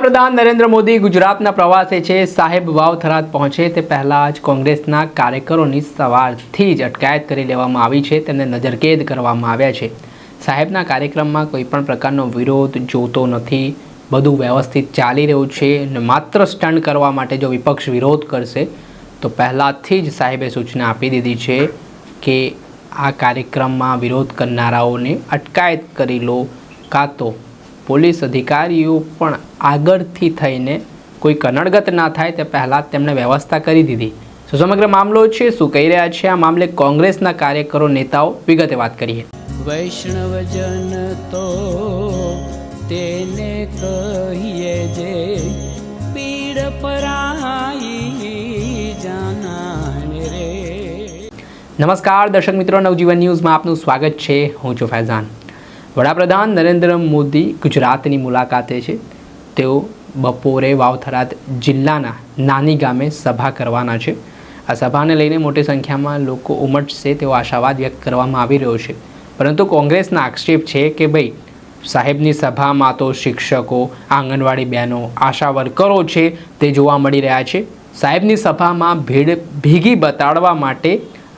વડાપ્રધાન નરેન્દ્ર મોદી ગુજરાતના પ્રવાસે છે. સાહેબ વાવ થરાદ પહોંચે તે પહેલાં જ કોંગ્રેસના કાર્યકરોની સવારથી જ અટકાયત કરી લેવામાં આવી છે. તેમને નજરકેદ કરવામાં આવ્યા છે. સાહેબના કાર્યક્રમમાં કોઈપણ પ્રકારનો વિરોધ જોતો નથી. બધું વ્યવસ્થિત ચાલી રહ્યું છે અને માત્ર સ્ટન્ટ કરવા માટે જો વિપક્ષ વિરોધ કરશે તો પહેલાંથી જ સાહેબે સૂચના આપી દીધી છે કે આ કાર્યક્રમમાં વિરોધ કરનારાઓને અટકાયત કરી લો, કાં તો પોલીસ અધિકારીઓ પણ આગળથી થઈને કોઈ કનડગત ના થાય તે પહેલાં જ તેમણે વ્યવસ્થા કરી દીધી. સમગ્ર મામલો છે, શું કહી રહ્યા છે આ મામલે કોંગ્રેસના કાર્યકરો, નેતાઓ, વિગતે વાત કરીએ. વૈષ્ણવજન તો તેને કહીએ જે પીડ પરાઈ જાનાને રે. નમસ્કાર દર્શક મિત્રો, નવજીવન ન્યૂઝમાં આપનું સ્વાગત છે. હું છું ફૈઝાન. વડાપ્રધાન નરેન્દ્ર મોદી ગુજરાતની મુલાકાતે છે. તેઓ બપોરે વાવથરાદ જિલ્લાના નાની ગામે સભા કરવાના છે. આ સભાને લઈને મોટી સંખ્યામાં લોકો ઉમટશે તેવો આશાવાદ વ્યક્ત કરવામાં આવી રહ્યો છે. પરંતુ કોંગ્રેસના આક્ષેપ છે કે ભાઈ સાહેબની સભામાં તો શિક્ષકો, આંગણવાડી બહેનો, આશા વર્કરો છે તે જોવા મળી રહ્યા છે. સાહેબની સભામાં ભીડ ભેગી બતાડવા માટે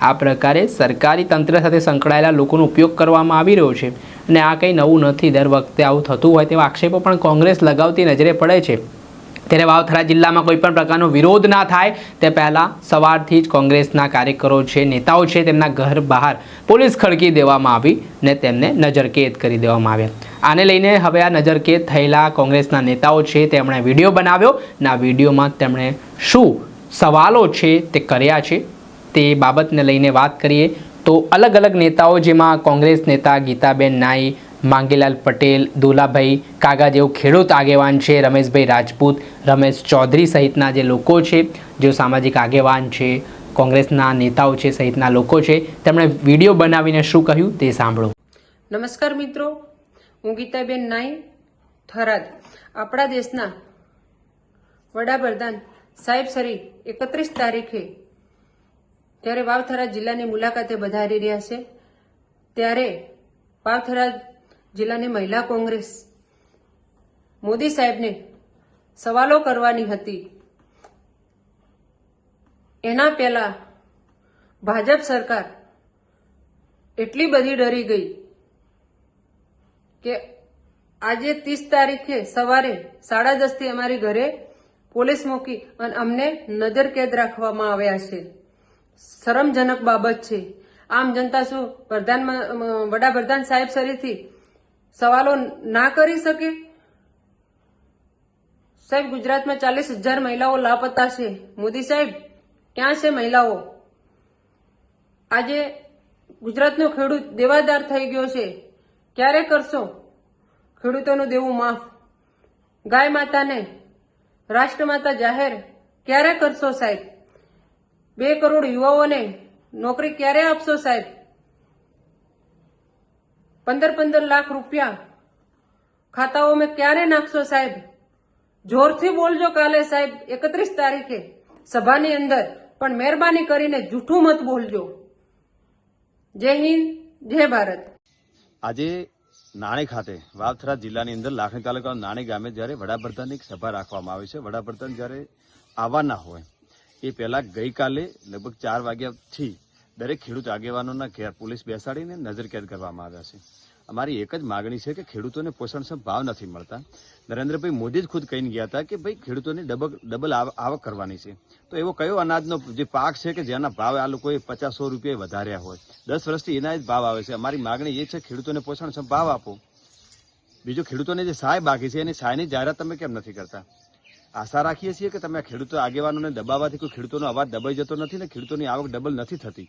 આ પ્રકારે સરકારી તંત્ર સાથે સંકળાયેલા લોકોનો ઉપયોગ કરવામાં આવી રહ્યો છે અને આ કંઈ નવું નથી. દર વખતે આવું થતું હોય તેવા આક્ષેપો પણ કોંગ્રેસ લગાવતી નજરે પડે છે. ત્યારે વાવથરા જિલ્લામાં કોઈ પણ પ્રકારનો વિરોધ ના થાય તે પહેલાં સવારથી જ કોંગ્રેસના કાર્યકરો છે, નેતાઓ છે, તેમના ઘર બહાર પોલીસ ખડકી દેવામાં આવી ને તેમને નજરકેદ કરી દેવામાં આવ્યા. આને લઈને હવે આ નજરકેદ થયેલા કોંગ્રેસના નેતાઓ છે તેમણે વિડીયો બનાવ્યો અને આ વિડીયોમાં તેમણે શું સવાલો છે તે કર્યા છે તે બાબતને લઈને વાત કરીએ તો અલગ અલગ નેતાઓ, જેમાં કોંગ્રેસ નેતા ગીતાબેન નાઈ, માંગીલાલ પટેલ, દુલાભાઈ કાગા જેઓ ખેડૂત આગેવાન છે, રમેશભાઈ રાજપૂત, રમેશ ચૌધરી સહિતના જે લોકો છે, જેઓ સામાજિક આગેવાન છે, કોંગ્રેસના નેતાઓ છે સહિતના લોકો છે, તેમણે વિડીયો બનાવીને શું કહ્યું તે સાંભળો. નમસ્કાર મિત્રો, હું ગીતાબેન નાઈ, થરાદ. આપણા દેશના વડાપ્રધાન સાહેબ શ્રી 31 તારીખે જ્યારે વાવથરા જિલ્લાની મુલાકાતે પધારી રહ્યા છે, ત્યારે વાવથરા જિલ્લાની મહિલા કોંગ્રેસ મોદી સાહેબને સવાલો કરવાની હતી. એના પહેલા ભાજપ સરકાર એટલી બધી ડરી ગઈ કે આજે 30 તારીખે સવારે 10:30 થી અમારી ઘરે પોલીસ મૂકી અને અમને નજરકેદ રાખવામાં આવ્યા છે. શરમજનક બાબત છે. આમ જનતા શું વડાપ્રધાન સાહેબ શ્રીથી સવાલો ના કરી શકે? સાહેબ, ગુજરાતમાં 40,000 મહિલાઓ લાપતા છે. મોદી સાહેબ, ક્યાં છે મહિલાઓ? આજે ગુજરાતનો ખેડૂત દેવાદાર થઈ ગયો છે. ક્યારે કરશો ખેડૂતોનું દેવું માફ? ગાય માતાને રાષ્ટ્રમાતા જાહેર ક્યારે કરશો સાહેબ? 2 કરોડ યુવાઓને નોકરી ક્યારે આપશો સાહેબ? 15 લાખ રૂપિયા ખાતાઓમાં ક્યારે નાખશો સાહેબ? જોરથી બોલજો કાલે સાહેબ 31 તારીખે સભાની અંદર, પણ મહેરબાની કરીને જૂઠું મત બોલજો. જય હિન્દ, જય ભારત. આજે નાણી ખાતે વાવથરા જિલ્લાની અંદર લાખણી તાલુકાના નાણી ગામે જ્યારે વડાપ્રધાનની એક સભા રાખવામાં આવી છે. વડાપ્રધાન જ્યારે આવવાના હોય એ પહેલા ગઈકાલે લગભગ 4 વાગ્યાથી દરેક ખેડૂત આગેવાનોના ઘેર પોલીસ બેસાડીને નજરકેદ કરવામાં આવ્યા છે. અમારી એક જ માગણી છે કે ખેડૂતોને પોષણક્ષમ ભાવ નથી મળતા. નરેન્દ્રભાઈ મોદી જ ખુદ કહીને ગયા હતા કે ભાઈ ખેડૂતોની ડબલ આવક કરવાની છે. તો એવો કયો અનાજનો જે પાક છે કે જેના ભાવ આ લોકોએ 50-100 રૂપિયા વધાર્યા હોય? 10 વર્ષથી એના જ ભાવ આવે છે. અમારી માગણી એ છે ખેડૂતોને પોષણક્ષમ ભાવ આપો. બીજું, ખેડૂતોને જે સહાય બાકી છે એની સહાયની જાહેરાત તમે કેમ નથી કરતા? આશા રાખીએ છીએ કે તમે ખેડૂતો આગેવાનોને દબાવવાથી કોઈ ખેડૂતોનો અવાજ દબાઈ જતો નથી ને ખેડૂતોની આવક ડબલ નથી થતી.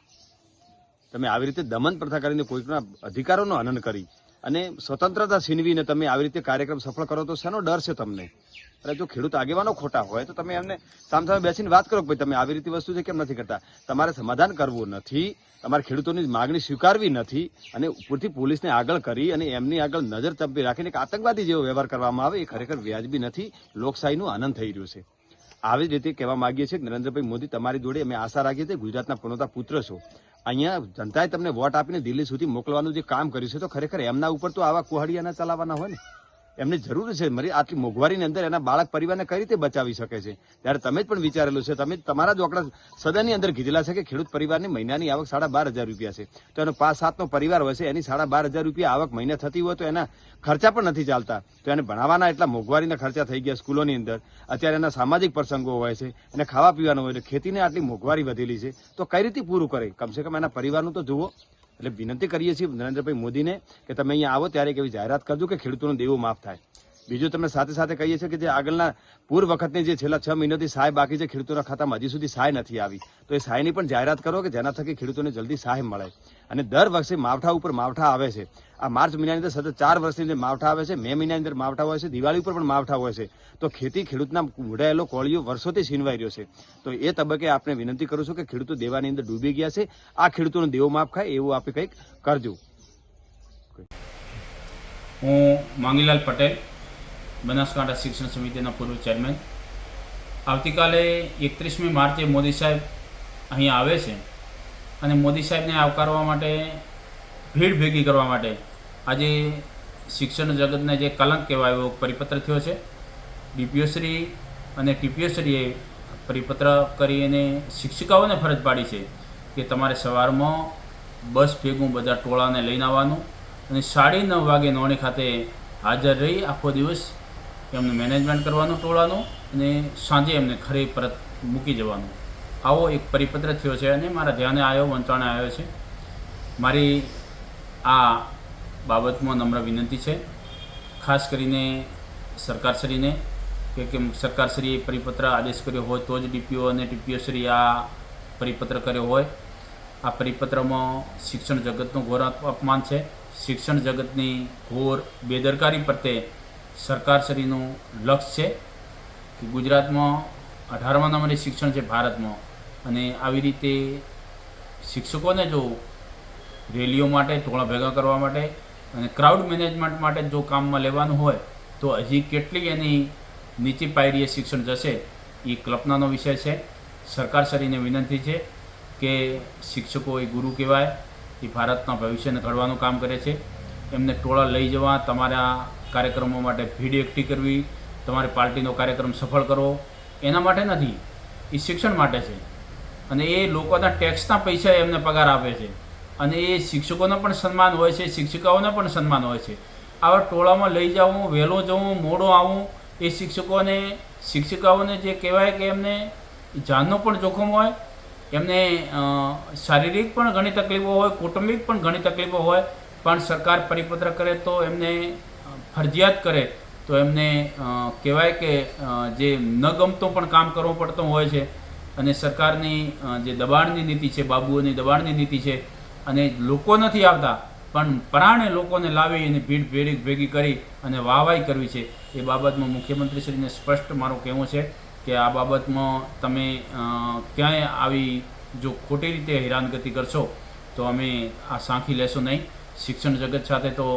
તમે આવી રીતે દમન પ્રથા કરીને કોઈકના અધિકારોનો હનન કરી અને સ્વતંત્રતા છીનવીને તમે આવી રીતે કાર્યક્રમ સફળ કરો તો શેનો ડર છે તમને? અરે જો ખેડૂત આગેવાનો ખોટા હોય તો તમે એમને સામે બેસીને વાત કરો કે ભાઈ તમે આવી રીતે વસ્તુ છે કેમ નથી કરતા? તમારે સમાધાન કરવું નથી, તમારે ખેડૂતોની માગણી સ્વીકારવી નથી અને ઉપરથી પોલીસને આગળ કરી અને એમની આગળ નજર ચંપી રાખીને એક આતંકવાદી જેવો વ્યવહાર કરવામાં આવે એ ખરેખર વ્યાજબી નથી. લોકશાહીનું આનંદ થઈ રહ્યું છે. આવી જ રીતે કહેવા માંગીએ છીએ કે નરેન્દ્રભાઈ મોદી, તમારી જોડે અમે આશા રાખીએ છીએ, ગુજરાતના પનોતા પુત્ર છો. અહીંયા જનતાએ તમને વોટ આપીને દિલ્હી સુધી મોકલવાનું જે કામ કર્યું છે તો ખરેખર એમના ઉપર તો આવા કુહાડિયાના ચલાવવાના હોય ને. એમને જરૂર છે મારી આટલી મોંઘવારીની અંદર એના બાળક પરિવારને કઈ રીતે બચાવી શકે છે? ત્યારે તમે જ પણ વિચારેલું છે, તમે તમારા જ આંકડા સદનની અંદર કીધેલા છે કે ખેડૂત પરિવારની મહિનાની આવક 12,500 રૂપિયા છે, તો એનો 5-7નો પરિવાર હોય છે, એની 12,500 રૂપિયા આવક મહિને થતી હોય તો એના ખર્ચા પણ નથી ચાલતા, તો એને ભણાવવાના એટલા મોંઘવારીના ખર્ચા થઈ ગયા સ્કૂલોની અંદર, અત્યારે એના સામાજિક પ્રસંગો હોય છે, એને ખાવા પીવાનું હોય, ખેતીને આટલી મોંઘવારી વધેલી છે, તો કઈ રીતે પૂરું કરે? કમસે કમ એના પરિવારનું તો જુઓ. એટલે વિનંતી કરીએ છીએ નરેન્દ્રભાઈ મોદીને કે તમે અહીંયા આવો ત્યારે એક એવી જાહેરાત કરજો કે ખેડૂતોનો દેવો માફ થાય. બીજું તમે સાથે સાથે કહીએ છીએ કે જે આગળના પૂર વખતની જે છેલ્લા 6 મહિનાથી સહાય બાકી છે ખેડૂતોના ખાતામાં, હજી સુધી સહાય નથી આવી, તો એ સહાયની પણ જાહેરાત કરો કે જેના થકી ખેડૂતોને જલ્દી સહાય મળે. અને દર વર્ષે માવઠા ઉપર માવઠા આવે છે. આ માર્ચ મહિનાની અંદર સતત 4 વર્ષની અંદર માવઠા આવે છે, મે મહિનાની અંદર માવઠા હોય છે, દિવાળી ઉપર પણ માવઠા હોય છે, તો ખેડૂતના ઉડાયેલો કોળિયો વર્ષોથી છીનવાઈ રહ્યો છે. તો એ તબક્કે આપણે વિનંતી કરું છું કે ખેડૂતો દેવાની અંદર ડૂબી ગયા છે, આ ખેડૂતોનો દેવો માફ થાય એવું આપણે કંઈક કરજો. હું માંગીલાલ પટેલ, બનાસકાંઠા શિક્ષણ સમિતિના પૂર્વ ચેરમેન. આવતીકાલે 31મી માર્ચે મોદી સાહેબ અહીંયા આવે છે અને મોદી સાહેબને આવકારવા માટે, ભીડ ભેગી કરવા માટે આજે શિક્ષણ જગતને જે કલંક કહેવાય એવો પરિપત્ર થયો છે. ડીપીઓશ્રી અને ટીપીઓશ્રીએ પરિપત્ર કરી અને શિક્ષિકાઓને ફરજ પાડી છે કે તમારે સવારમાં બસ ભેગું બધા ટોળાને લઈને આવવાનું અને 9:30 વાગે નોણી ખાતે હાજર રહી આખો દિવસ એમનું મેનેજમેન્ટ કરવાનું ટોળાનું અને સાંજે એમને ખરે પરત મૂકી જવાનું. આવો એક પરિપત્ર થયો છે અને મારા ધ્યાને આવ્યો, વંચાણે આવ્યો છે. મારી આ બાબતમાં નમ્ર વિનંતી છે, ખાસ કરીને સરકારશ્રીને કે સરકારશ્રીએ પરિપત્ર આદેશ કર્યો હોય તો જ ડીપીઓ અને ટીપીઓશ્રી આ પરિપત્ર કર્યો હોય. આ પરિપત્રમાં શિક્ષણ જગતનું ઘોર અપમાન છે. શિક્ષણ જગતની ઘોર બેદરકારી પ્રત્યે સરકારશ્રીનું લક્ષ્ય છે કે ગુજરાતમાં 18મા નંબરે શિક્ષણ છે ભારતમાં, અને આવી રીતે શિક્ષકોને જો રેલીઓ માટે, ટોળા ભેગા કરવા માટે અને ક્રાઉડ મેનેજમેન્ટ માટે જો કામમાં લેવાનું હોય તો હજી કેટલી એની નીચી પાયરીએ શિક્ષણ જશે એ કલ્પનાનો વિષય છે. સરકારશ્રીને વિનંતી છે કે શિક્ષકો એ ગુરુ કહેવાય, એ ભારતના ભવિષ્યને ઘડવાનું કામ કરે છે. એમને ટોળા લઈ જવા, તમારા કાર્યક્રમો માટે ભીડ એકઠી કરવી, તમારી પાર્ટીનો કાર્યક્રમ સફળ કરવો, એના માટે નથી, એ શિક્ષણ માટે છે. અને એ લોકોના ટેક્સના પૈસા એમને પગાર આપે છે અને એ શિક્ષકોને પણ સન્માન હોય છે, શિક્ષિકાઓને પણ સન્માન હોય છે. આવા ટોળામાં લઈ જવું, વહેલો જવું, મોડો આવવું, એ શિક્ષિકાઓને જે કહેવાય કે એમને જાનનો પણ જોખમ હોય, એમને શારીરિક પણ ઘણી તકલીફો હોય, કૌટુંબિક પણ ઘણી તકલીફો હોય, પણ સરકાર પરિપત્ર કરે તો એમને ફરજિયાત કરે તો એમને કહેવાય કે જે ન ગમતું પણ કામ કરવું પડતું હોય છે. અને સરકારની જે દબાણની નીતિ છે, બાબુઓની દબાણની નીતિ છે, અને લોકો નથી આવતા પણ પરાણે લોકોને લાવી અને ભીડ ભેગી કરી અને વાહવાઈ કરવી છે. એ બાબતમાં મુખ્યમંત્રીશ્રીને સ્પષ્ટ મારું કહેવું છે કે આ બાબતમાં તમે ક્યાંય આવી જો ખોટી રીતે હેરાનગતિ કરશો તો અમે આ સાંખી લેશું નહીં. શિક્ષણ જગત સાથે તો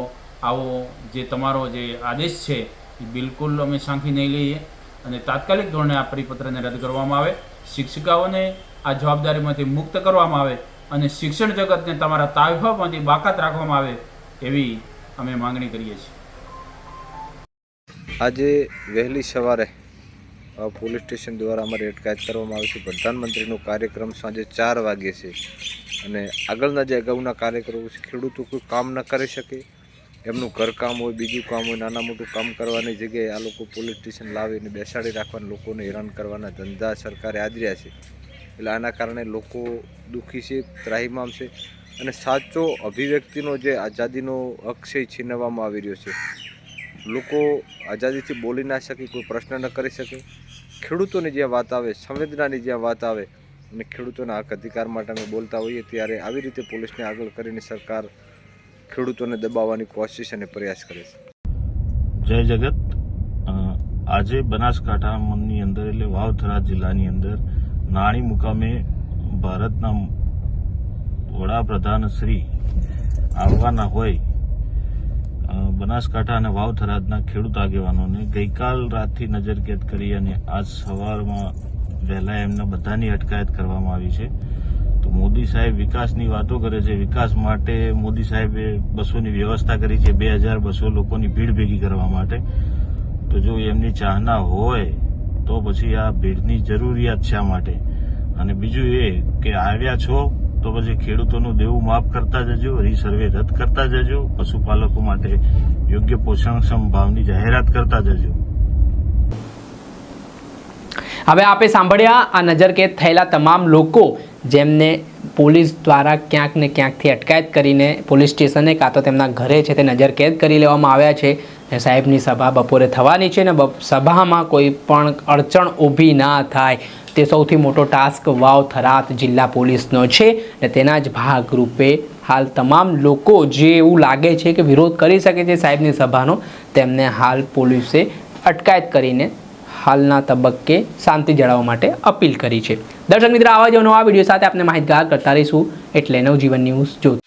આવો જે તમારો જે આદેશ છે એ બિલકુલ અમે સાંખી નહીં લઈએ અને તાત્કાલિક ધોરણે આ પરિપત્રને રદ કરવામાં આવે, શિક્ષિકાઓને આ જવાબદારીમાંથી મુક્ત કરવામાં આવે અને શિક્ષણ જગતને તમારા તાઇફામાંથી બાકાત રાખવામાં આવે એવી અમે માંગણી કરીએ છીએ. આજે વહેલી સવારે પોલીસ સ્ટેશન દ્વારા અમારી અટકાયત કરવામાં આવી છે. પ્રધાનમંત્રીનો કાર્યક્રમ સાંજે 4 વાગ્યે છે અને આગળના જે અગાઉના કાર્યક્રમો છે, ખેડૂતો કોઈ કામ ન કરી શકે, એમનું ઘરકામ હોય, બીજું કામ હોય, નાના મોટું કામ કરવાની જગ્યાએ આ લોકો પોલીસ સ્ટેશન લાવીને બેસાડી રાખવાના, લોકોને હેરાન કરવાના ધંધા સરકારે આદર્યા છે. એટલે આના કારણે લોકો દુઃખી છે, ત્રાહિમામ છે અને સાચો અભિવ્યક્તિનો જે આઝાદીનો હક છે એ છીનવવામાં આવી રહ્યો છે. લોકો આઝાદીથી બોલી ના શકે, કોઈ પ્રશ્ન ન કરી શકે. ખેડૂતોની જ્યાં વાત આવે, સંવેદનાની જ્યાં વાત આવે અને ખેડૂતોના હક અધિકાર માટે અમે બોલતા હોઈએ ત્યારે આવી રીતે પોલીસને આગળ કરીને સરકાર ખેડૂતોને દબાવવાની કોશિશ અને પ્રયાસ કરે છે. જય જગત. આજે બનાસકાંઠાની અંદર એટલે વાવથરા જિલ્લાની અંદર નાણી મુકામે ભારતના વડાપ્રધાન શ્રી આવવાના હોય બનાસકાંઠા અને વાવથરાજના ખેડૂત આગેવાનોને ગઈકાલ રાતથી નજરકેદ કરી અને આજ સવારમાં વહેલા એમના બધાની અટકાયત કરવામાં આવી છે. તો મોદી સાહેબ વિકાસની વાતો કરે છે. વિકાસ માટે મોદી સાહેબે બસોની વ્યવસ્થા કરી છે, 2200 લોકોની ભીડ ભેગી કરવા માટે. તો જો એમની ચાહના હોય તો પછી આ ભીડની જરૂરિયાત શા માટે? અને બીજું એ કે આવ્યા છો તો પછી ખેડૂતોનું દેવું માફ કરતા જજો, રીસર્વે રદ કરતા જજો, પશુપાલકો માટે યોગ્ય પોષણક્ષમ ભાવની જાહેરાત કરતા જજો. હવે આપે સાંભળ્યા આ નજરકેદ થયેલા તમામ લોકો જેમને પોલીસ દ્વારા ક્યાંક ને ક્યાંકથી અટકાયત કરીને પોલીસ સ્ટેશને કાં તો તેમના ઘરે છે તે નજરકેદ કરી લેવામાં આવ્યા છે. સાહેબની સભા બપોરે થવાની છે ને સભામાં કોઈ પણ અડચણ ઊભી ના થાય તે સૌથી મોટો ટાસ્ક વાવ થરાદ જિલ્લા પોલીસનો છે. અને તેના જ ભાગરૂપે હાલ તમામ લોકો જે એવું લાગે છે કે વિરોધ કરી શકે છે સાહેબની સભાનો, તેમને હાલ પોલીસે અટકાયત કરીને હાલના તબક્કે શાંતિ જાળવવા માટે અપીલ કરી છે. દર્શક મિત્રો, આવા જ નવા વિડીયો સાથે આપણે માહિતગાર કરતા રહીશું. એટલે નવજીવન ન્યૂઝ જોતા